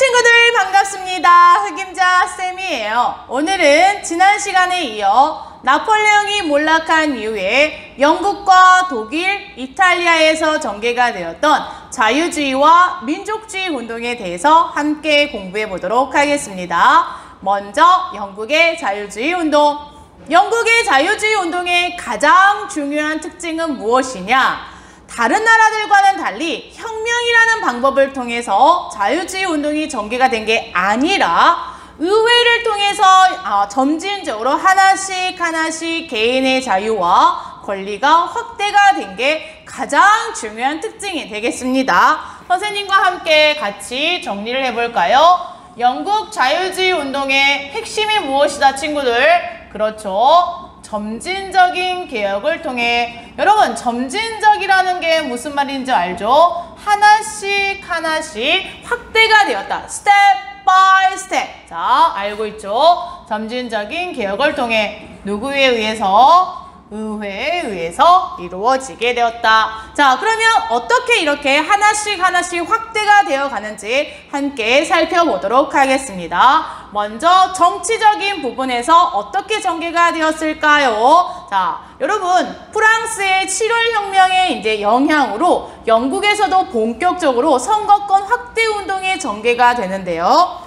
친구들 반갑습니다. 흑임자 쌤이에요. 오늘은 지난 시간에 이어 나폴레옹이 몰락한 이후에 영국과 독일, 이탈리아에서 전개가 되었던 자유주의와 민족주의 운동에 대해서 함께 공부해 보도록 하겠습니다. 먼저 영국의 자유주의 운동. 영국의 자유주의 운동의 가장 중요한 특징은 무엇이냐? 다른 나라들과는 달리 혁명이라는 방법을 통해서 자유주의 운동이 전개가 된 게 아니라 의회를 통해서 점진적으로 하나씩 개인의 자유와 권리가 확대가 된 게 가장 중요한 특징이 되겠습니다. 선생님과 함께 같이 정리를 해볼까요? 영국 자유주의 운동의 핵심이 무엇이다, 친구들? 그렇죠. 점진적인 개혁을 통해, 여러분 점진적이라는 게 무슨 말인지 알죠? 하나씩 확대가 되었다. 스텝 바이 스텝. 자, 알고 있죠? 점진적인 개혁을 통해 누구에 의해서? 의회에 의해서 이루어지게 되었다. 자, 그러면 어떻게 이렇게 하나씩 확대가 되어 가는지 함께 살펴보도록 하겠습니다. 먼저 정치적인 부분에서 어떻게 전개가 되었을까요? 자, 여러분 프랑스의 7월 혁명의 이제 영향으로 영국에서도 본격적으로 선거권 확대 운동이 전개가 되는데요.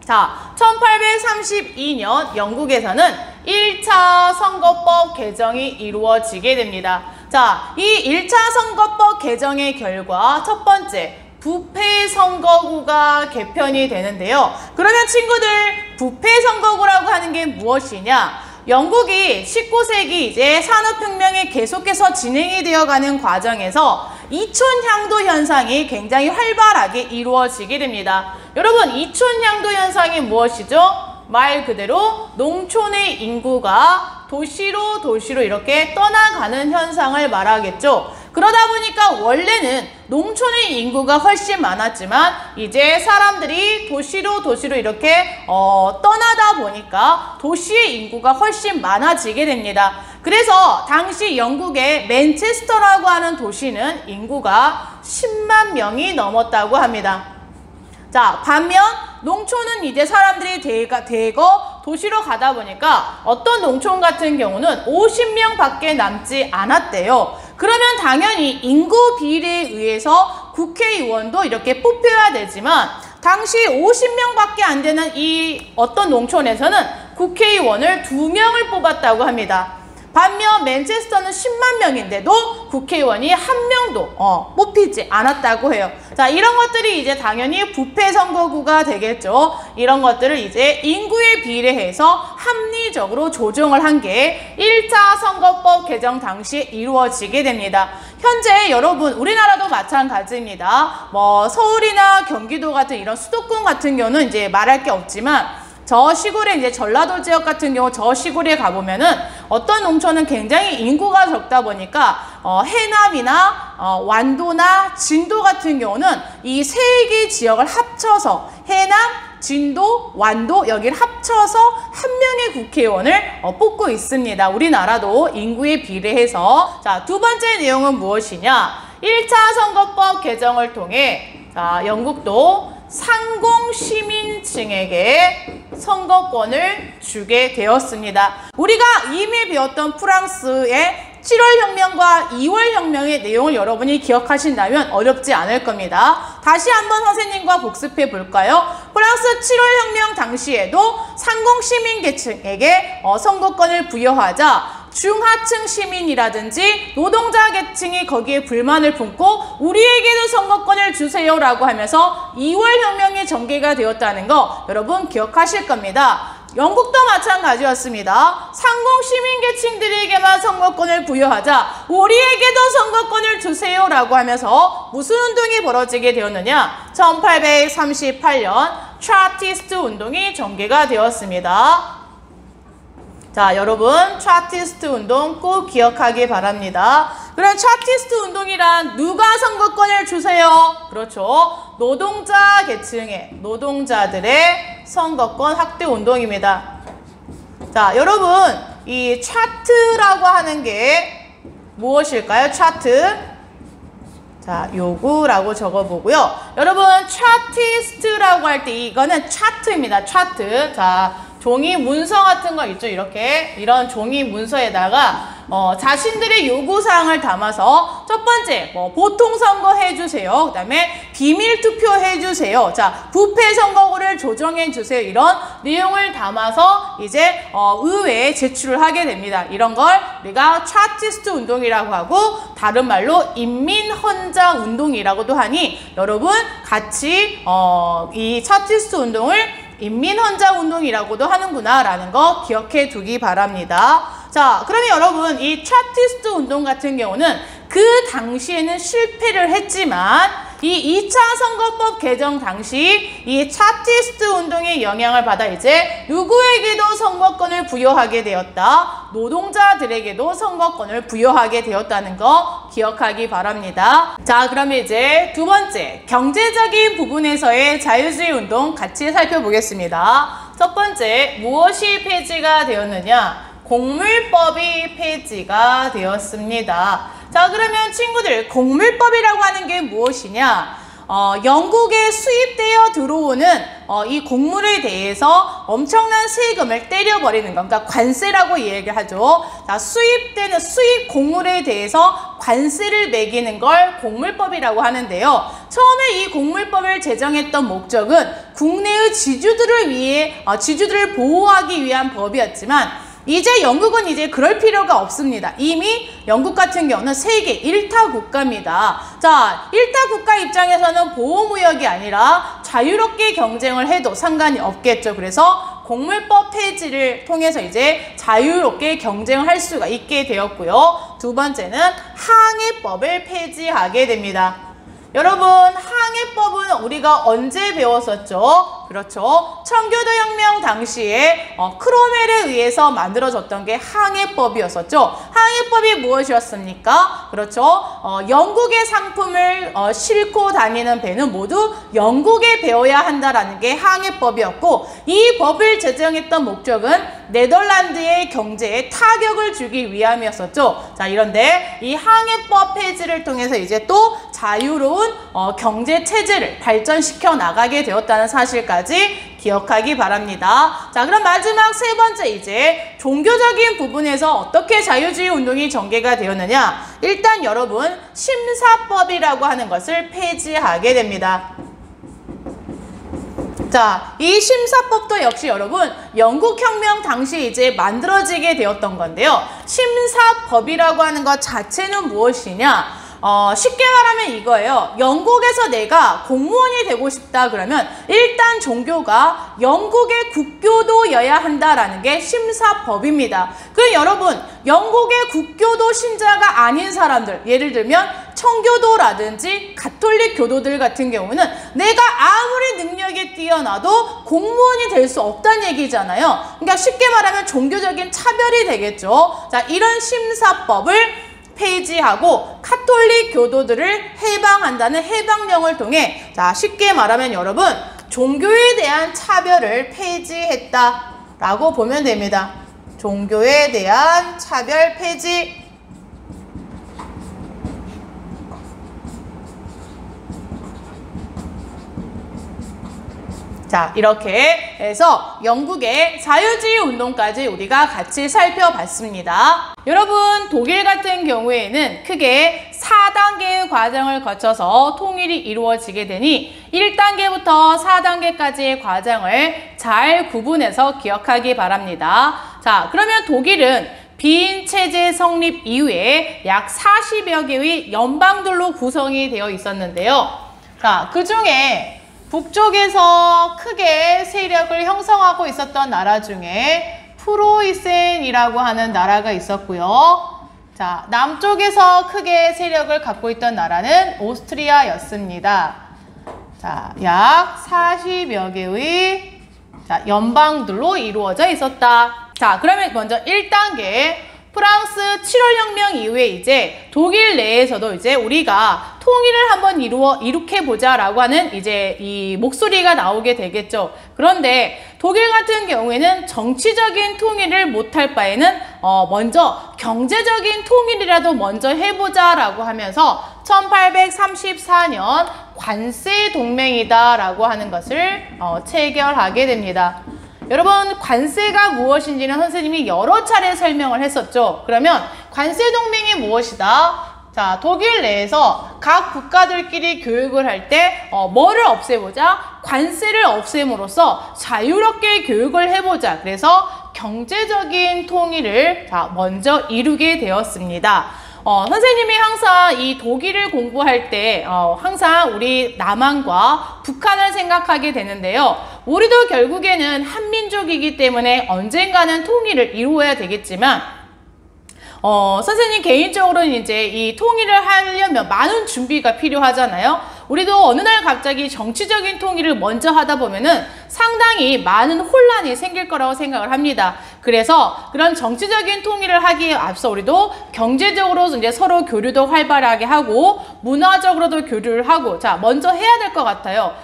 자, 1832년 영국에서는 1차 선거법 개정이 이루어지게 됩니다. 자, 이 1차 선거법 개정의 결과 첫 번째, 부패 선거구가 개편이 되는데요. 그러면 친구들, 부패 선거구라고 하는 게 무엇이냐? 영국이 19세기 이제 산업혁명이 계속해서 진행이 되어가는 과정에서 이촌향도 현상이 굉장히 활발하게 이루어지게 됩니다. 여러분, 이촌향도 현상이 무엇이죠? 말 그대로 농촌의 인구가 도시로 이렇게 떠나가는 현상을 말하겠죠. 그러다 보니까 원래는 농촌의 인구가 훨씬 많았지만 이제 사람들이 도시로 이렇게 떠나다 보니까 도시의 인구가 훨씬 많아지게 됩니다. 그래서 당시 영국의 맨체스터라고 하는 도시는 인구가 10만 명이 넘었다고 합니다. 자, 반면 농촌은 이제 사람들이 대거 도시로 가다 보니까 어떤 농촌 같은 경우는 50명 밖에 남지 않았대요. 그러면 당연히 인구 비례에 의해서 국회의원도 이렇게 뽑혀야 되지만 당시 50명 밖에 안 되는 이 어떤 농촌에서는 국회의원을 2명을 뽑았다고 합니다. 반면 맨체스터는 10만 명인데도 국회의원이 1명도 뽑히지 않았다고 해요. 자, 이런 것들이 이제 당연히 부패 선거구가 되겠죠. 이런 것들을 이제 인구에 비례해서 합리적으로 조정을 한 게 1차 선거법 개정 당시에 이루어지게 됩니다. 현재 여러분 우리나라도 마찬가지입니다. 뭐 서울이나 경기도 같은 이런 수도권 같은 경우는 이제 말할 게 없지만 저 시골에 이제 전라도 지역 같은 경우 저 시골에 가보면은 어떤 농촌은 굉장히 인구가 적다 보니까 해남이나 완도나 진도 같은 경우는 이 세 개 지역을 합쳐서 해남, 진도, 완도 여기를 합쳐서 한 명의 국회의원을 뽑고 있습니다. 우리나라도 인구에 비례해서. 자, 두 번째 내용은 무엇이냐? 1차 선거법 개정을 통해 자, 영국도 상공 시민층에게 선거권을 주게 되었습니다. 우리가 이미 배웠던 프랑스의 7월 혁명과 2월 혁명의 내용을 여러분이 기억하신다면 어렵지 않을 겁니다. 다시 한번 선생님과 복습해 볼까요? 프랑스 7월 혁명 당시에도 상공 시민 계층에게 선거권을 부여하자 중하층 시민이라든지 노동자 계층이 거기에 불만을 품고 우리에게도 선거권을 주세요라고 하면서 2월 혁명이 전개가 되었다는 거 여러분 기억하실 겁니다. 영국도 마찬가지였습니다. 상공 시민 계층들에게만 선거권을 부여하자 우리에게도 선거권을 주세요라고 하면서 무슨 운동이 벌어지게 되었느냐? 1838년 차티스트 운동이 전개가 되었습니다. 자, 여러분 차티스트 운동 꼭 기억하기 바랍니다. 그럼 차티스트 운동이란 누가 선거권을 주세요? 그렇죠. 노동자 계층의 노동자들의 선거권 확대 운동입니다. 자, 여러분 이 차트라고 하는 게 무엇일까요? 차트. 자, 요구라고 적어보고요. 여러분, 차티스트라고 할 때 이거는 차트입니다. 차트. 자, 종이 문서 같은 거 있죠. 이렇게 이런 종이 문서에다가 자신들의 요구사항을 담아서 첫 번째 보통선거 해주세요. 그 다음에 비밀투표 해주세요. 자, 부패선거구를 조정해주세요. 이런 내용을 담아서 이제 의회에 제출을 하게 됩니다. 이런 걸 우리가 차티스트 운동이라고 하고 다른 말로 인민헌자 운동이라고도 하니 여러분 같이 이 차티스트 운동을 인민헌자 운동이라고도 하는구나 라는 거 기억해 두기 바랍니다. 자, 그러면 여러분 이 차티스트 운동 같은 경우는 그 당시에는 실패를 했지만 이 2차 선거법 개정 당시 이 차티스트 운동의 영향을 받아 이제 누구에게도 선거권을 부여하게 되었다. 노동자들에게도 선거권을 부여하게 되었다는 거 기억하기 바랍니다. 자, 그러면 이제 두 번째 경제적인 부분에서의 자유주의 운동 같이 살펴보겠습니다. 첫 번째 무엇이 폐지가 되었느냐? 공물법이 폐지가 되었습니다. 자, 그러면 친구들 공물법이라고 하는 게 무엇이냐? 영국에 수입되어 들어오는 이 곡물에 대해서 엄청난 세금을 때려버리는 거. 그러니까 관세라고 얘기를 하죠. 자, 수입되는 수입 곡물에 대해서 관세를 매기는 걸 공물법이라고 하는데요. 처음에 이 공물법을 제정했던 목적은 국내의 지주들을 보호하기 위한 법이었지만 이제 영국은 이제 그럴 필요가 없습니다. 이미 영국 같은 경우는 세계 1타 국가입니다. 자, 1타 국가 입장에서는 보호무역이 아니라 자유롭게 경쟁을 해도 상관이 없겠죠. 그래서 공물법 폐지를 통해서 이제 자유롭게 경쟁을 할 수가 있게 되었고요. 두 번째는 항해법을 폐지하게 됩니다. 여러분, 항해법은 우리가 언제 배웠었죠? 그렇죠. 청교도혁명 당시에 크로멜에 의해서 만들어졌던 게 항해법이었었죠. 항해법이 무엇이었습니까? 그렇죠. 영국의 상품을 싣고 다니는 배는 모두 영국에 배워야 한다라는 게 항해법이었고 이 법을 제정했던 목적은 네덜란드의 경제에 타격을 주기 위함이었었죠. 자, 이런데 이 항해법 폐지를 통해서 이제 또 자유로운 경제 체제를 발전시켜 나가게 되었다는 사실까지 기억하기 바랍니다. 자, 그럼 마지막 세 번째 이제 종교적인 부분에서 어떻게 자유주의 운동이 전개가 되었느냐? 일단 여러분 심사법이라고 하는 것을 폐지하게 됩니다. 자, 이 심사법도 역시 여러분 영국혁명 당시 이제 만들어지게 되었던 건데요. 심사법이라고 하는 것 자체는 무엇이냐? 쉽게 말하면 이거예요. 영국에서 내가 공무원이 되고 싶다 그러면 일단 종교가 영국의 국교도여야 한다라는 게 심사법입니다. 그럼 여러분 영국의 국교도 신자가 아닌 사람들, 예를 들면 청교도라든지 가톨릭 교도들 같은 경우는 내가 아무리 능력이 뛰어나도 공무원이 될 수 없다는 얘기잖아요. 그러니까 쉽게 말하면 종교적인 차별이 되겠죠. 자, 이런 심사법을 폐지하고 카톨릭 교도들을 해방한다는 해방령을 통해 자, 쉽게 말하면 여러분 종교에 대한 차별을 폐지했다라고 보면 됩니다. 종교에 대한 차별 폐지. 자, 이렇게 해서 영국의 자유주의 운동까지 우리가 같이 살펴봤습니다. 여러분, 독일 같은 경우에는 크게 4단계의 과정을 거쳐서 통일이 이루어지게 되니 1단계부터 4단계까지의 과정을 잘 구분해서 기억하기 바랍니다. 자, 그러면 독일은 비인체제 성립 이후에 약 40여 개의 연방들로 구성이 되어 있었는데요. 자, 그 중에 북쪽에서 크게 세력을 형성하고 있었던 나라 중에 프로이센이라고 하는 나라가 있었고요. 자, 남쪽에서 크게 세력을 갖고 있던 나라는 오스트리아였습니다. 자, 약 40여 개의 연방들로 이루어져 있었다. 자, 그러면 먼저 1단계 프랑스 7월혁명 이후에 이제 독일 내에서도 이제 우리가 통일을 한번 이룩해보자라고 하는 이제 이 목소리가 나오게 되겠죠. 그런데 독일 같은 경우에는 정치적인 통일을 못할 바에는 먼저 경제적인 통일이라도 먼저 해보자라고 하면서 1834년 관세 동맹이다라고 하는 것을 체결하게 됩니다. 여러분, 관세가 무엇인지는 선생님이 여러 차례 설명을 했었죠. 그러면 관세 동맹이 무엇이다? 자, 독일 내에서 각 국가들끼리 교육을 할 때 뭐를 없애보자? 관세를 없앰으로써 자유롭게 교육을 해보자. 그래서 경제적인 통일을 먼저 이루게 되었습니다. 선생님이 항상 이 독일을 공부할 때 항상 우리 남한과 북한을 생각하게 되는데요. 우리도 결국에는 한민족이기 때문에 언젠가는 통일을 이루어야 되겠지만 선생님 개인적으로는 이제 이 통일을 하려면 많은 준비가 필요하잖아요. 우리도 어느 날 갑자기 정치적인 통일을 먼저 하다 보면은 상당히 많은 혼란이 생길 거라고 생각을 합니다. 그래서 그런 정치적인 통일을 하기에 앞서 우리도 경제적으로 이제 서로 교류도 활발하게 하고 문화적으로도 교류를 하고 먼저 해야 될 것 같아요.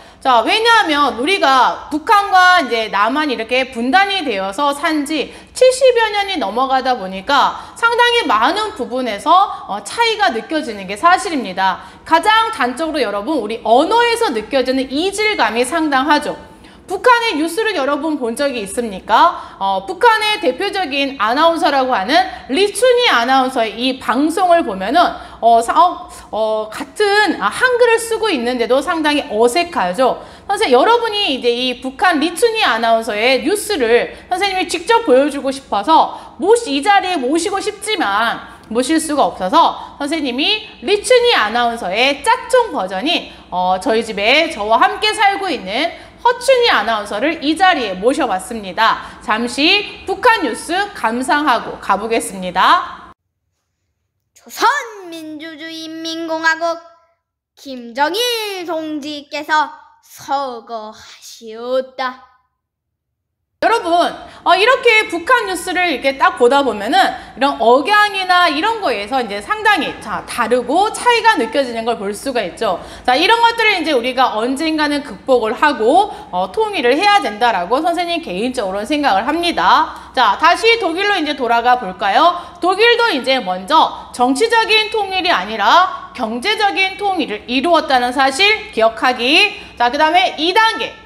왜냐하면 우리가 북한과 이제 남한이 이렇게 분단이 되어서 산지 70여 년이 넘어가다 보니까 상당히 많은 부분에서 차이가 느껴지는 게 사실입니다. 가장 단적으로 여러분, 우리 언어에서 느껴지는 이질감이 상당하죠. 북한의 뉴스를 여러분 본 적이 있습니까? 북한의 대표적인 아나운서라고 하는 리춘희 아나운서의 이 방송을 보면은 같은 한글을 쓰고 있는데도 상당히 어색하죠. 선생님, 여러분이 이제 이 북한 리춘희 아나운서의 뉴스를 선생님이 직접 보여주고 싶어서 이 자리에 모시고 싶지만 모실 수가 없어서 선생님이 리춘희 아나운서의 짝퉁 버전인 저희 집에 저와 함께 살고 있는 허춘희 아나운서를 이 자리에 모셔봤습니다. 잠시 북한 뉴스 감상하고 가보겠습니다. 조선민주주의인민공화국 김정일 동지께서 서거하시었다. 여러분, 이렇게 북한 뉴스를 이렇게 딱 보다 보면은 이런 억양이나 이런 거에서 이제 상당히 다르고 차이가 느껴지는 걸 볼 수가 있죠. 이런 것들을 이제 우리가 언젠가는 극복을 하고 통일을 해야 된다라고 선생님 개인적으로는 생각을 합니다. 다시 독일로 이제 돌아가 볼까요? 독일도 이제 먼저 정치적인 통일이 아니라 경제적인 통일을 이루었다는 사실 기억하기. 그 다음에 2단계.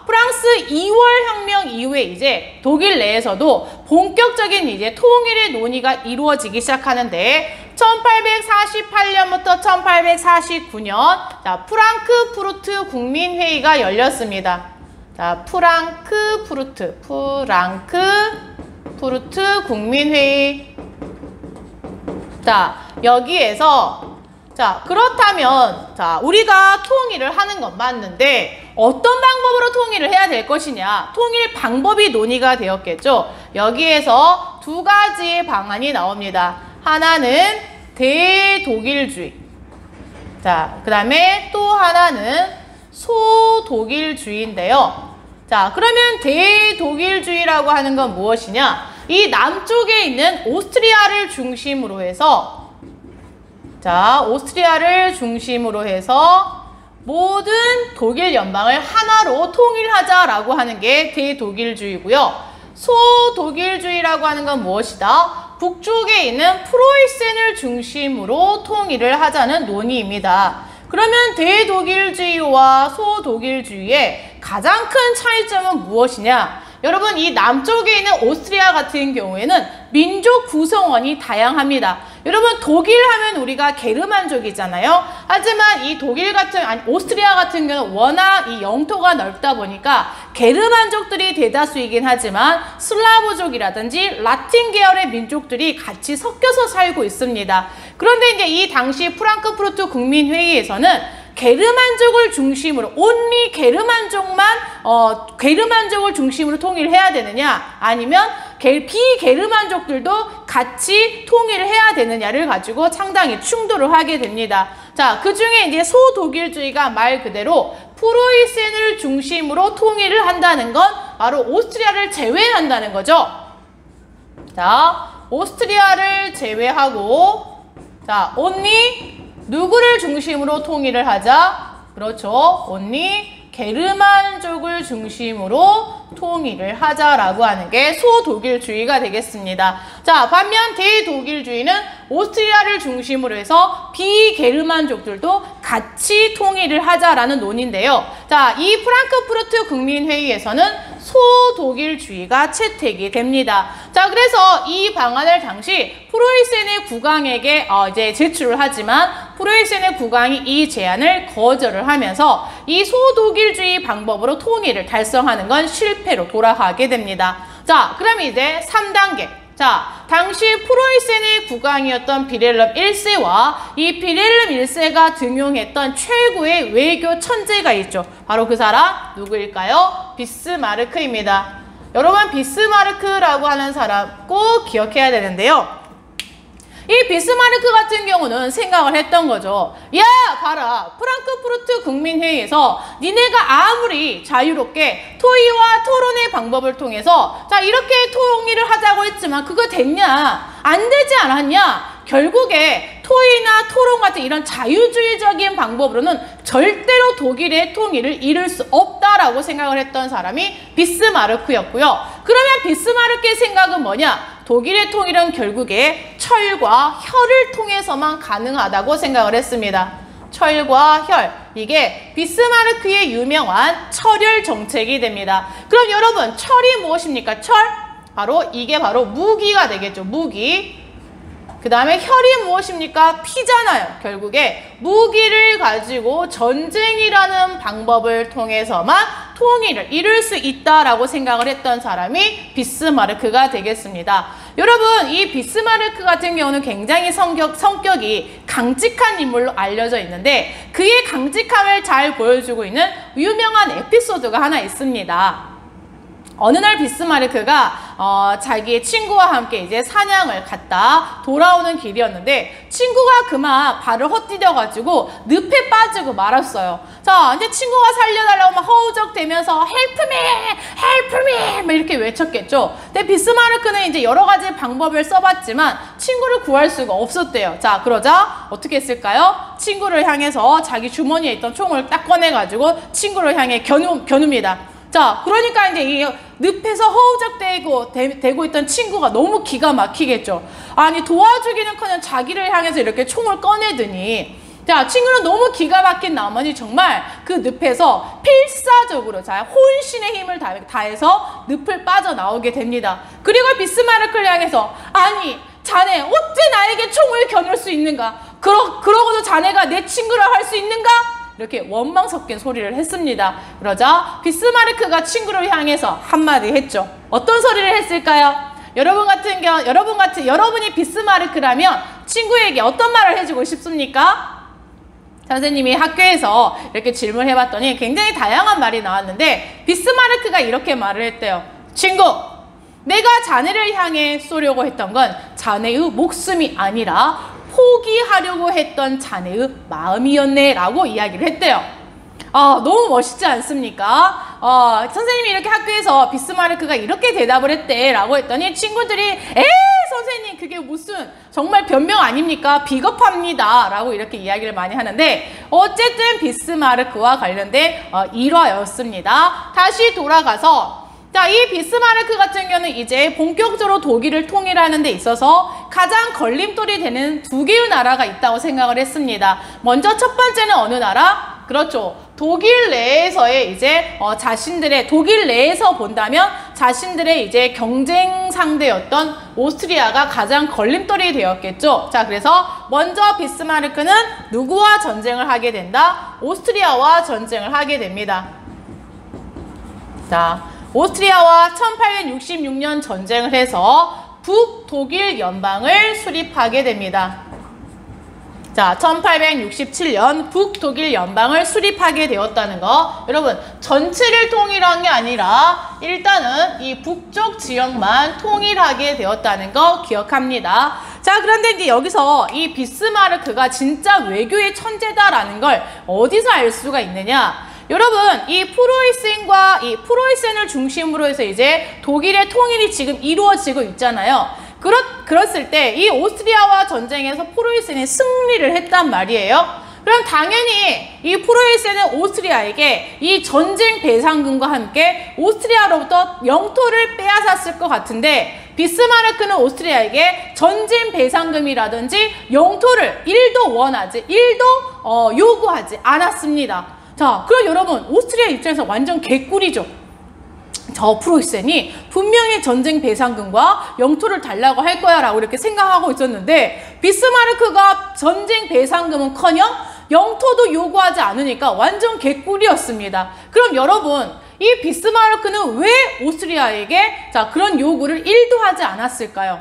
프랑스 2월 혁명 이후에 이제 독일 내에서도 본격적인 이제 통일의 논의가 이루어지기 시작하는데 1848년부터 1849년 프랑크푸르트 국민회의가 열렸습니다. 프랑크푸르트 국민회의. 여기에서 그렇다면 우리가 통일을 하는 건 맞는데 어떤 방법으로 통일을 해야 될 것이냐, 통일 방법이 논의가 되었겠죠. 여기에서 두 가지의 방안이 나옵니다. 하나는 대독일주의, 그 다음에 또 하나는 소독일주의인데요. 그러면 대독일주의라고 하는 건 무엇이냐, 이 남쪽에 있는 오스트리아를 중심으로 해서 모든 독일 연방을 하나로 통일하자라고 하는 게 대독일주의고요. 소독일주의라고 하는 건 무엇이다? 북쪽에 있는 프로이센을 중심으로 통일을 하자는 논의입니다. 그러면 대독일주의와 소독일주의의 가장 큰 차이점은 무엇이냐? 여러분, 이 남쪽에 있는 오스트리아 같은 경우에는 민족 구성원이 다양합니다. 여러분, 독일 하면 우리가 게르만족이잖아요. 하지만 이 오스트리아 같은 경우는 워낙 이 영토가 넓다 보니까 게르만족들이 대다수이긴 하지만 슬라브족이라든지 라틴 계열의 민족들이 같이 섞여서 살고 있습니다. 그런데 이제 이 당시 프랑크푸르트 국민회의에서는 게르만족을 중심으로 온리 게르만족을 중심으로 통일을 해야 되느냐, 아니면 비게르만족들도 같이 통일을 해야 되느냐를 가지고 상당히 충돌을 하게 됩니다. 그 중에 이제 소독일주의가 말 그대로 프로이센을 중심으로 통일을 한다는 건 바로 오스트리아를 제외한다는 거죠. 오스트리아를 제외하고 온리 누구를 중심으로 통일을 하자? 그렇죠. 온리 비게르만족을 중심으로 통일을 하자라고 하는 게 소독일주의가 되겠습니다. 자, 반면 대독일주의는 오스트리아를 중심으로 해서 비게르만족들도 같이 통일을 하자라는 논인데요. 자, 이 프랑크푸르트 국민회의에서는 소독일주의가 채택이 됩니다. 자, 그래서 이 방안을 당시 프로이센의 국왕에게 이제 제출을 하지만 프로이센의 국왕이 이 제안을 거절을 하면서 이 소독일주의 방법으로 통일을 달성하는 건 실패로 돌아가게 됩니다. 자, 그럼 이제 3단계. 자, 당시 프로이센의 국왕이었던 비렐름 1세와 이 비렐름 1세가 등용했던 최고의 외교 천재가 있죠. 바로 그 사람 누구일까요? 비스마르크입니다. 여러분, 비스마르크라고 하는 사람 꼭 기억해야 되는데요. 이 비스마르크 같은 경우는 생각을 했던 거죠. 야, 봐라. 프랑크푸르트 국민회의에서 니네가 아무리 자유롭게 토의와 토론의 방법을 통해서 자, 이렇게 통일을 하자고 했지만 그거 됐냐? 안 되지 않았냐? 결국에 토의나 토론 같은 이런 자유주의적인 방법으로는 절대로 독일의 통일을 이룰 수 없다라고 생각을 했던 사람이 비스마르크였고요. 그러면 비스마르크의 생각은 뭐냐? 독일의 통일은 결국에 철과 혈을 통해서만 가능하다고 생각을 했습니다. 철과 혈, 이게 비스마르크의 유명한 철혈 정책이 됩니다. 그럼 여러분, 철이 무엇입니까? 철? 이게 바로 무기가 되겠죠. 무기. 그 다음에 혈이 무엇입니까? 피잖아요. 결국에 무기를 가지고 전쟁이라는 방법을 통해서만 통일을 이룰 수 있다라고 생각을 했던 사람이 비스마르크가 되겠습니다. 여러분, 이 비스마르크 같은 경우는 굉장히 성격이 강직한 인물로 알려져 있는데 그의 강직함을 잘 보여주고 있는 유명한 에피소드가 하나 있습니다. 어느 날 비스마르크가 자기의 친구와 함께 이제 사냥을 갔다 돌아오는 길이었는데 친구가 그만 발을 헛디뎌가지고 늪에 빠지고 말았어요. 자, 이제 친구가 살려달라고 막 허우적대면서 Help me! Help me! 막 이렇게 외쳤겠죠. 근데 비스마르크는 이제 여러 가지 방법을 써봤지만 친구를 구할 수가 없었대요. 자, 그러자 어떻게 했을까요? 친구를 향해서 자기 주머니에 있던 총을 딱 꺼내가지고 친구를 향해 겨눕니다. 자, 그러니까 이제 이 늪에서 허우적대고 있던 친구가 너무 기가 막히겠죠. 아니, 도와주기는커녕 자기를 향해서 이렇게 총을 꺼내더니 자, 친구는 너무 기가 막힌 나머지 정말 그 늪에서 필사적으로 혼신의 힘을 다해서 늪을 빠져나오게 됩니다. 그리고 비스마르크를 향해서 아니, 자네 어째 나에게 총을 겨눌 수 있는가? 그러고도 자네가 내 친구라 할 수 있는가? 이렇게 원망 섞인 소리를 했습니다. 그러자 비스마르크가 친구를 향해서 한마디 했죠. 어떤 소리를 했을까요? 여러분이 비스마르크라면 친구에게 어떤 말을 해주고 싶습니까? 선생님이 학교에서 이렇게 질문을 해봤더니 굉장히 다양한 말이 나왔는데 비스마르크가 이렇게 말을 했대요. 친구, 내가 자네를 향해 쏘려고 했던 건 자네의 목숨이 아니라 포기하려고 했던 자네의 마음이었네 라고 이야기를 했대요. 너무 멋있지 않습니까? 선생님이 이렇게 학교에서 비스마르크가 이렇게 대답을 했대 라고 했더니 친구들이 선생님 그게 무슨 정말 변명 아닙니까? 비겁합니다 라고 이렇게 이야기를 많이 하는데 어쨌든 비스마르크와 관련된 일화였습니다. 다시 돌아가서 자, 이 비스마르크 같은 경우는 이제 본격적으로 독일을 통일하는 데 있어서 가장 걸림돌이 되는 두 개의 나라가 있다고 생각을 했습니다. 먼저 첫 번째는 어느 나라? 그렇죠. 독일 내에서의 이제 독일 내에서 본다면 자신들의 이제 경쟁 상대였던 오스트리아가 가장 걸림돌이 되었겠죠. 자, 그래서 먼저 비스마르크는 누구와 전쟁을 하게 된다? 오스트리아와 전쟁을 하게 됩니다. 자, 오스트리아와 1866년 전쟁을 해서 북독일 연방을 수립하게 됩니다. 자, 1867년 북독일 연방을 수립하게 되었다는 거, 여러분 전체를 통일한 게 아니라 일단은 이 북쪽 지역만 통일하게 되었다는 거 기억합니다. 자, 그런데 이제 여기서 이 비스마르크가 진짜 외교의 천재다라는 걸 어디서 알 수가 있느냐? 여러분, 이 프로이센을 중심으로 해서 이제 독일의 통일이 지금 이루어지고 있잖아요. 그랬을 때 이 오스트리아와 전쟁에서 프로이센이 승리를 했단 말이에요. 그럼 당연히 이 프로이센은 오스트리아에게 이 전쟁 배상금과 함께 오스트리아로부터 영토를 빼앗았을 것 같은데 비스마르크는 오스트리아에게 전쟁 배상금이라든지 영토를 1도 요구하지 않았습니다. 자, 그럼 여러분 오스트리아 입장에서 완전 개꿀이죠. 저 프로이센이 분명히 전쟁 배상금과 영토를 달라고 할 거야 라고 이렇게 생각하고 있었는데 비스마르크가 전쟁 배상금은커녕 영토도 요구하지 않으니까 완전 개꿀이었습니다. 그럼 여러분 이 비스마르크는 왜 오스트리아에게 자 그런 요구를 1도 하지 않았을까요?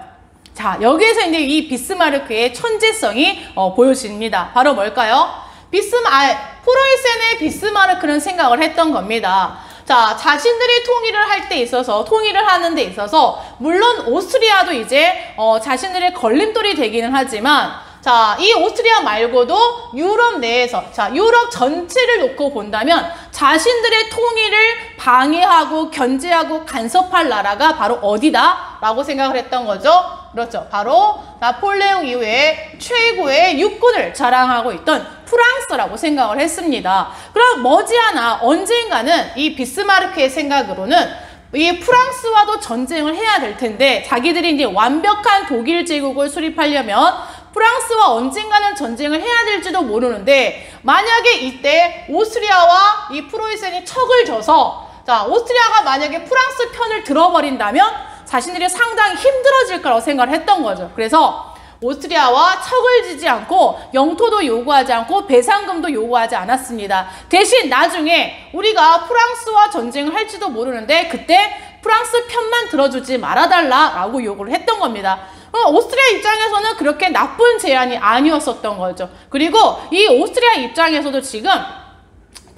자, 여기에서 이제 이 비스마르크의 천재성이 보여집니다. 바로 뭘까요? 프로이센의 비스마르크는 생각을 했던 겁니다. 자, 자신들이 통일을 하는 데 있어서 물론 오스트리아도 이제 자신들의 걸림돌이 되기는 하지만 자, 이 오스트리아 말고도 유럽 내에서 자, 유럽 전체를 놓고 본다면 자신들의 통일을 방해하고 견제하고 간섭할 나라가 바로 어디다? 라고 생각을 했던 거죠. 그렇죠. 바로 나폴레옹 이후에 최고의 육군을 자랑하고 있던 프랑스라고 생각을 했습니다. 그럼 머지않아 언젠가는 이 비스마르크의 생각으로는 이 프랑스와도 전쟁을 해야 될 텐데 자기들이 이제 완벽한 독일 제국을 수립하려면 프랑스와 언젠가는 전쟁을 해야 될지도 모르는데 만약에 이때 오스트리아와 이 프로이센이 척을 져서 자 오스트리아가 만약에 프랑스 편을 들어버린다면 자신들이 상당히 힘들어질 거라고 생각을 했던 거죠. 그래서 오스트리아와 척을 지지 않고 영토도 요구하지 않고 배상금도 요구하지 않았습니다. 대신 나중에 우리가 프랑스와 전쟁을 할지도 모르는데 그때 프랑스 편만 들어주지 말아달라라고 요구를 했던 겁니다. 오스트리아 입장에서는 그렇게 나쁜 제안이 아니었었던 거죠. 그리고 이 오스트리아 입장에서도 지금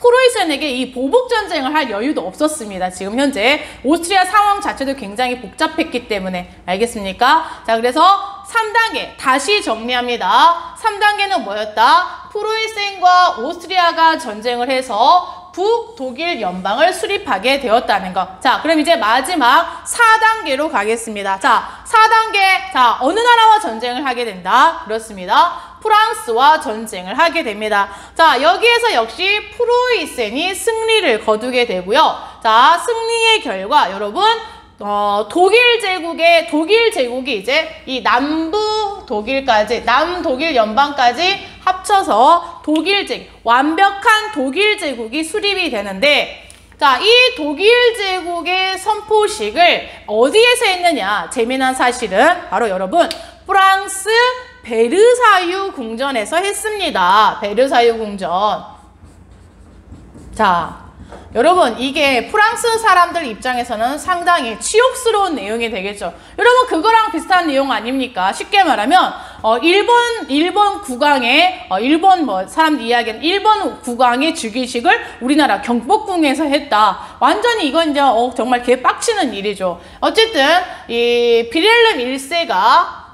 프로이센에게 이 보복전쟁을 할 여유도 없었습니다. 지금 현재 오스트리아 상황 자체도 굉장히 복잡했기 때문에 알겠습니까? 자, 그래서 3단계 다시 정리합니다. 3단계는 뭐였다? 프로이센과 오스트리아가 전쟁을 해서 북독일 연방을 수립하게 되었다는 것. 자, 그럼 이제 마지막 4단계로 가겠습니다. 자, 4단계. 자, 어느 나라와 전쟁을 하게 된다? 그렇습니다. 프랑스와 전쟁을 하게 됩니다. 자, 여기에서 역시 프로이센이 승리를 거두게 되고요. 자, 승리의 결과 여러분 독일 제국이 이제 이 남독일 연방까지 합쳐서 완벽한 독일 제국이 수립이 되는데 자, 이 독일 제국의 선포식을 어디에서 했느냐? 재미난 사실은 바로 여러분 프랑스 베르사유 궁전에서 했습니다. 베르사유 궁전. 자, 여러분 이게 프랑스 사람들 입장에서는 상당히 치욕스러운 내용이 되겠죠. 여러분 그거랑 비슷한 내용 아닙니까? 쉽게 말하면 일본 국왕의 사람들 이야기는 일본 국왕의 즉위식을 우리나라 경복궁에서 했다. 완전히 이건 이제 정말 개빡치는 일이죠. 어쨌든 이 비렐름 1세가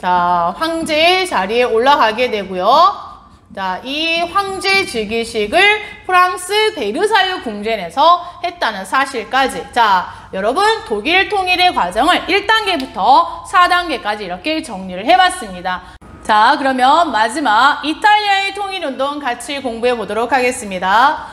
자, 황제의 자리에 올라가게 되고요. 자, 이 황제 즉위식을 프랑스 베르사유 궁전에서 했다는 사실까지. 자, 여러분 독일 통일의 과정을 1단계부터 4단계까지 이렇게 정리를 해봤습니다. 자, 그러면 마지막 이탈리아의 통일운동 같이 공부해 보도록 하겠습니다.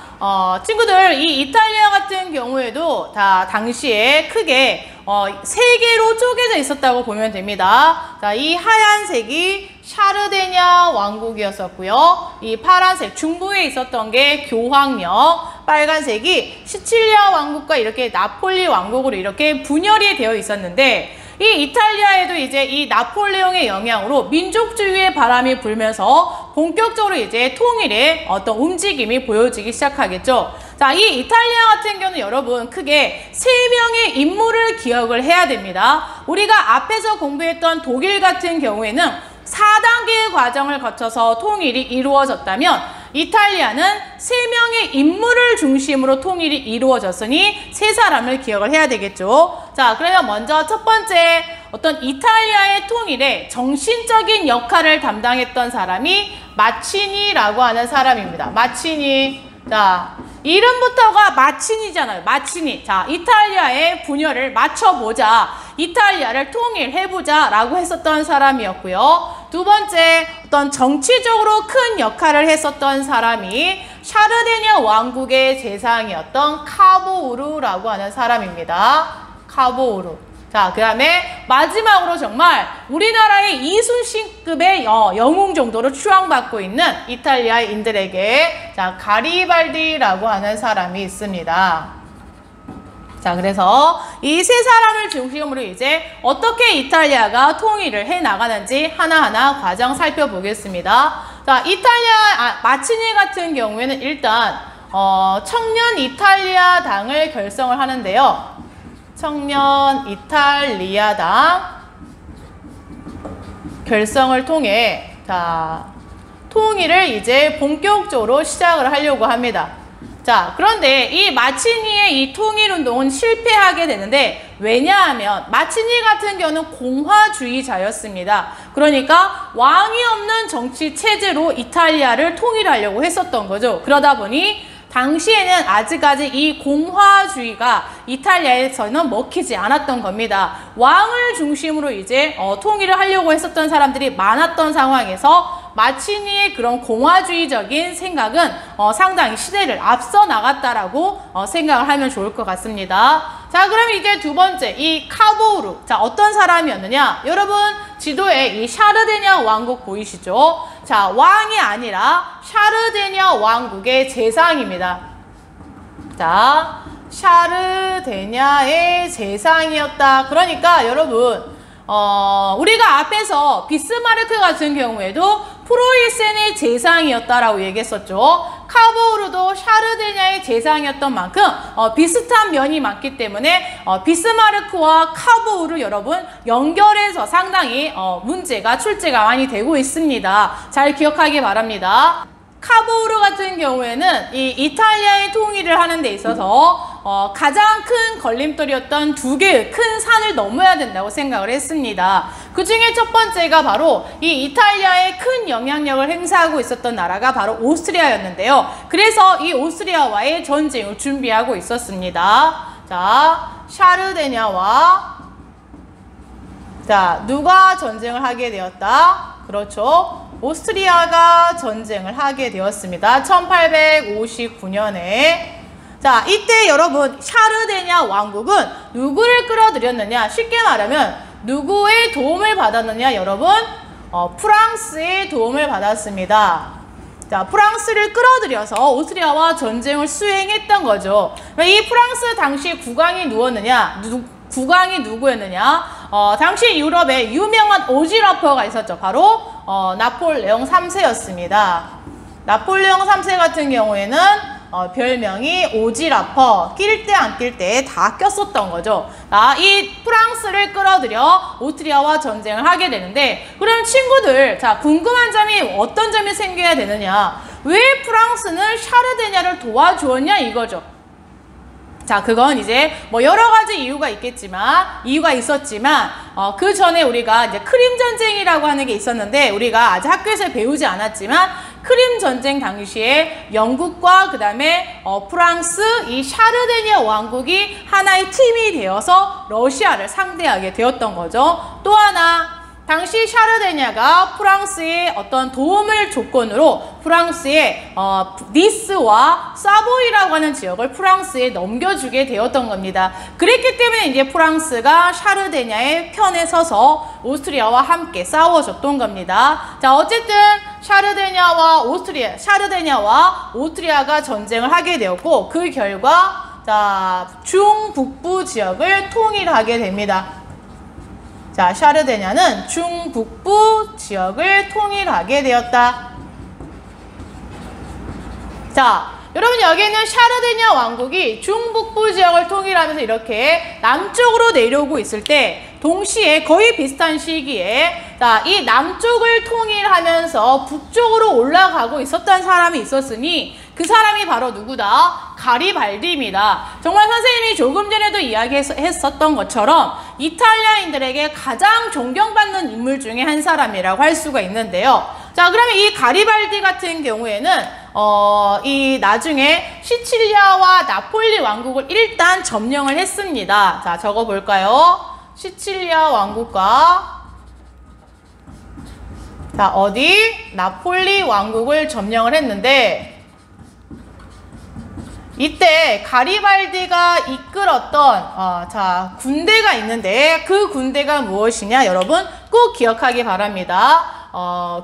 친구들, 이 이탈리아 같은 경우에도 다 당시에 크게 3개로 쪼개져 있었다고 보면 됩니다. 자, 이 하얀색이 샤르데냐 왕국이었었고요. 이 파란색 중부에 있었던 게 교황력, 빨간색이 시칠리아 왕국과 이렇게 나폴리 왕국으로 이렇게 분열이 되어 있었는데 이 이탈리아에도 이제 이 나폴레옹의 영향으로 민족주의의 바람이 불면서 본격적으로 이제 통일의 어떤 움직임이 보여지기 시작하겠죠. 자, 이 이탈리아 같은 경우는 여러분 크게 3명의 인물을 기억을 해야 됩니다. 우리가 앞에서 공부했던 독일 같은 경우에는 4단계의 과정을 거쳐서 통일이 이루어졌다면 이탈리아는 3명의 인물을 중심으로 통일이 이루어졌으니 3사람을 기억을 해야 되겠죠. 자, 그러면 먼저 첫 번째 어떤 이탈리아의 통일에 정신적인 역할을 담당했던 사람이 마치니라고 하는 사람입니다. 마치니. 자, 이름부터가 마치니잖아요. 마치니. 자, 이탈리아의 분열을 맞춰보자. 이탈리아를 통일해보자 라고 했었던 사람이었고요. 두 번째, 어떤 정치적으로 큰 역할을 했었던 사람이 샤르데냐 왕국의 제상이었던 카보우르라고 하는 사람입니다. 카보우르. 자, 그 다음에 마지막으로 정말 우리나라의 이순신급의 영웅 정도로 추앙받고 있는 이탈리아인들에게 자, 가리발디라고 하는 사람이 있습니다. 자, 그래서 이 세 사람을 중심으로 이제 어떻게 이탈리아가 통일을 해 나가는지 하나하나 과정 살펴보겠습니다. 자, 마치니 같은 경우에는 일단 청년 이탈리아 당을 결성을 하는데요. 청년 이탈리아당 결성을 통해 자, 통일을 이제 본격적으로 시작을 하려고 합니다. 자, 그런데 이 마치니의 이 통일운동은 실패하게 되는데 왜냐하면 마치니 같은 경우는 공화주의자였습니다. 그러니까 왕이 없는 정치 체제로 이탈리아를 통일하려고 했었던 거죠. 그러다 보니 당시에는 아직까지 이 공화주의가 이탈리아에서는 먹히지 않았던 겁니다. 왕을 중심으로 이제 통일을 하려고 했었던 사람들이 많았던 상황에서 마치니의 그런 공화주의적인 생각은 상당히 시대를 앞서 나갔다라고 생각을 하면 좋을 것 같습니다. 자, 그럼 이제 두 번째, 이 카보우르. 자, 어떤 사람이었느냐? 여러분, 지도에 이 샤르데냐 왕국 보이시죠? 자, 왕이 아니라 샤르데냐 왕국의 제상입니다. 자, 샤르데냐의 제상이었다. 그러니까 여러분, 우리가 앞에서 비스마르크 같은 경우에도 프로이센의 제상이었다라고 얘기했었죠. 카보우르도 샤르데냐의 제상이었던 만큼 비슷한 면이 많기 때문에 비스마르크와 카보우르 여러분 연결해서 상당히 문제가 출제가 많이 되고 있습니다. 잘 기억하기 바랍니다. 카보우르 같은 경우에는 이 이탈리아의 통일을 하는 데 있어서 가장 큰 걸림돌이었던 두 개의 큰 산을 넘어야 된다고 생각을 했습니다. 그 중에 첫 번째가 바로 이 이탈리아에 큰 영향력을 행사하고 있었던 나라가 바로 오스트리아였는데요. 그래서 이 오스트리아와의 전쟁을 준비하고 있었습니다. 자, 샤르데냐와 자, 누가 전쟁을 하게 되었다? 그렇죠. 오스트리아가 전쟁을 하게 되었습니다. 1859년에. 자, 이때 여러분 샤르데냐 왕국은 누구를 끌어들였느냐? 쉽게 말하면 누구의 도움을 받았느냐? 여러분 프랑스의 도움을 받았습니다. 자, 프랑스를 끌어들여서 오스트리아와 전쟁을 수행했던 거죠. 이 프랑스 당시 국왕이 국왕이 누구였느냐? 당시 유럽에 유명한 오지라퍼가 있었죠. 바로 나폴레옹 3세였습니다. 나폴레옹 3세 같은 경우에는 별명이 오지라퍼, 낄 때 안 낄 때 다 꼈었던 거죠. 이 프랑스를 끌어들여 오스트리아와 전쟁을 하게 되는데, 그럼 친구들, 자, 궁금한 점이 어떤 점이 생겨야 되느냐? 왜 프랑스는 샤르데냐를 도와주었냐 이거죠. 자, 그건 이제 뭐 여러 가지 이유가 있었지만 그 전에 우리가 이제 크림 전쟁이라고 하는 게 있었는데 우리가 아직 학교에서 배우지 않았지만 크림 전쟁 당시에 영국과 그다음에 프랑스 이 샤르데냐 왕국이 하나의 팀이 되어서 러시아를 상대하게 되었던 거죠. 또 하나 당시 샤르데냐가 프랑스의 어떤 도움을 조건으로 프랑스의 니스와 사보이라고 하는 지역을 프랑스에 넘겨주게 되었던 겁니다. 그랬기 때문에 이제 프랑스가 샤르데냐의 편에 서서 오스트리아와 함께 싸워줬던 겁니다. 자, 어쨌든 샤르데냐와 오스트리아가 전쟁을 하게 되었고 그 결과 자, 중북부 지역을 통일하게 됩니다. 자, 샤르데냐는 중북부 지역을 통일하게 되었다. 자, 여러분 여기 있는 샤르데냐 왕국이 중북부 지역을 통일하면서 이렇게 남쪽으로 내려오고 있을 때 동시에 거의 비슷한 시기에 자, 이 남쪽을 통일하면서 북쪽으로 올라가고 있었던 사람이 있었으니 그 사람이 바로 누구다? 가리발디입니다. 정말 선생님이 조금 전에도 이야기했었던 것처럼 이탈리아인들에게 가장 존경받는 인물 중에 한 사람이라고 할 수가 있는데요. 자, 그러면 이 가리발디 같은 경우에는 이 나중에 시칠리아와 나폴리 왕국을 일단 점령을 했습니다. 자, 적어 볼까요? 시칠리아 왕국과 자, 어디? 나폴리 왕국을 점령을 했는데 이때 가리발디가 이끌었던 자, 군대가 있는데 그 군대가 무엇이냐? 여러분 꼭 기억하기 바랍니다.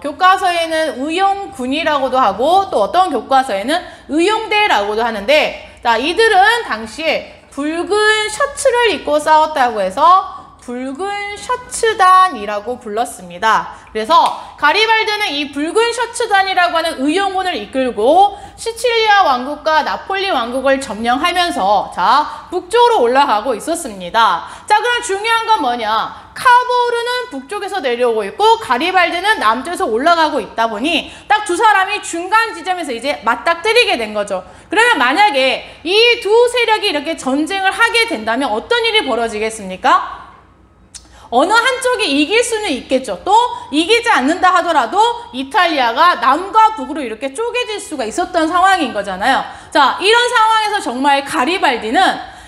교과서에는 의용군이라고도 하고 또 어떤 교과서에는 의용대라고도 하는데 자, 이들은 당시에 붉은 셔츠를 입고 싸웠다고 해서 붉은 셔츠단이라고 불렀습니다. 그래서 가리발드는 이 붉은 셔츠단이라고 하는 의용군을 이끌고 시칠리아 왕국과 나폴리 왕국을 점령하면서 자, 북쪽으로 올라가고 있었습니다. 자, 그럼 중요한 건 뭐냐? 카보르는 북쪽에서 내려오고 있고 가리발드는 남쪽에서 올라가고 있다 보니 딱 두 사람이 중간 지점에서 이제 맞닥뜨리게 된 거죠. 그러면 만약에 이 두 세력이 이렇게 전쟁을 하게 된다면 어떤 일이 벌어지겠습니까? 어느 한쪽이 이길 수는 있겠죠. 또 이기지 않는다 하더라도 이탈리아가 남과 북으로 이렇게 쪼개질 수가 있었던 상황인 거잖아요. 자, 이런 상황에서 정말 가리발디는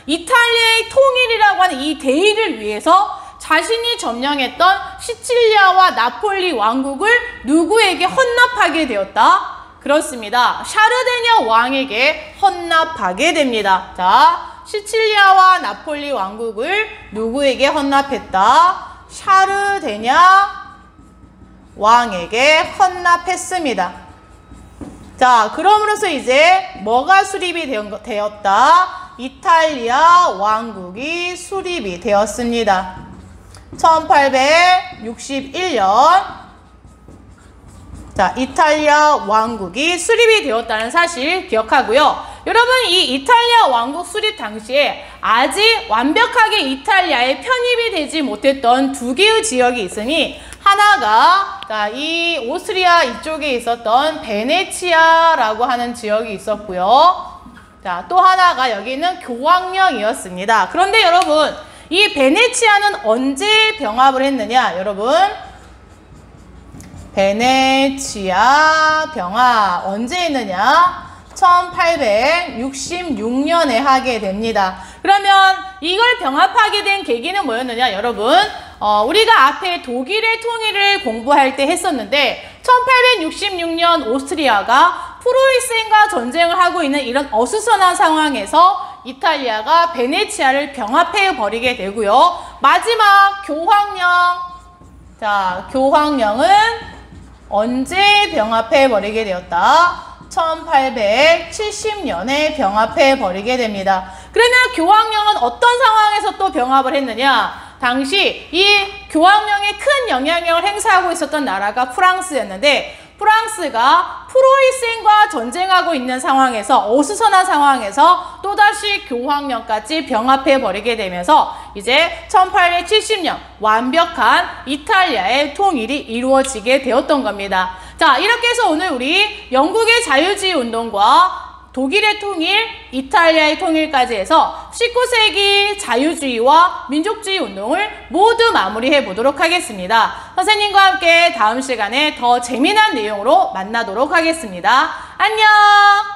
이탈리아의 통일이라고 하는 이 대의를 위해서 자신이 점령했던 시칠리아와 나폴리 왕국을 누구에게 헌납하게 되었다? 그렇습니다. 샤르데냐 왕에게 헌납하게 됩니다. 자, 시칠리아와 나폴리 왕국을 누구에게 헌납했다? 샤르데냐 왕에게 헌납했습니다. 자, 그럼으로써 이제 뭐가 수립이 되었다? 이탈리아 왕국이 수립이 되었습니다. 1861년 자, 이탈리아 왕국이 수립이 되었다는 사실 기억하고요. 여러분, 이 이탈리아 왕국 수립 당시에 아직 완벽하게 이탈리아에 편입이 되지 못했던 두 개의 지역이 있으니 하나가 자, 이 오스트리아 이쪽에 있었던 베네치아라고 하는 지역이 있었고요. 자, 또 하나가 여기는 교황령이었습니다. 그런데 여러분, 이 베네치아는 언제 병합을 했느냐? 여러분, 베네치아 병합 언제 했느냐? 1866년에 하게 됩니다. 그러면 이걸 병합하게 된 계기는 뭐였느냐? 여러분, 우리가 앞에 독일의 통일을 공부할 때 했었는데 1866년 오스트리아가 프로이센과 전쟁을 하고 있는 이런 어수선한 상황에서 이탈리아가 베네치아를 병합해 버리게 되고요. 마지막 교황령. 자, 교황령은 언제 병합해 버리게 되었다? 1870년에 병합해 버리게 됩니다. 그러면 교황령은 어떤 상황에서 또 병합을 했느냐? 당시 이 교황령에 큰 영향력을 행사하고 있었던 나라가 프랑스였는데 프랑스가 프로이센과 전쟁하고 있는 상황에서 어수선한 상황에서 또다시 교황령까지 병합해 버리게 되면서 이제 1870년 완벽한 이탈리아의 통일이 이루어지게 되었던 겁니다. 자, 이렇게 해서 오늘 우리 영국의 자유주의 운동과 독일의 통일, 이탈리아의 통일까지 해서 19세기 자유주의와 민족주의 운동을 모두 마무리해 보도록 하겠습니다. 선생님과 함께 다음 시간에 더 재미난 내용으로 만나도록 하겠습니다. 안녕!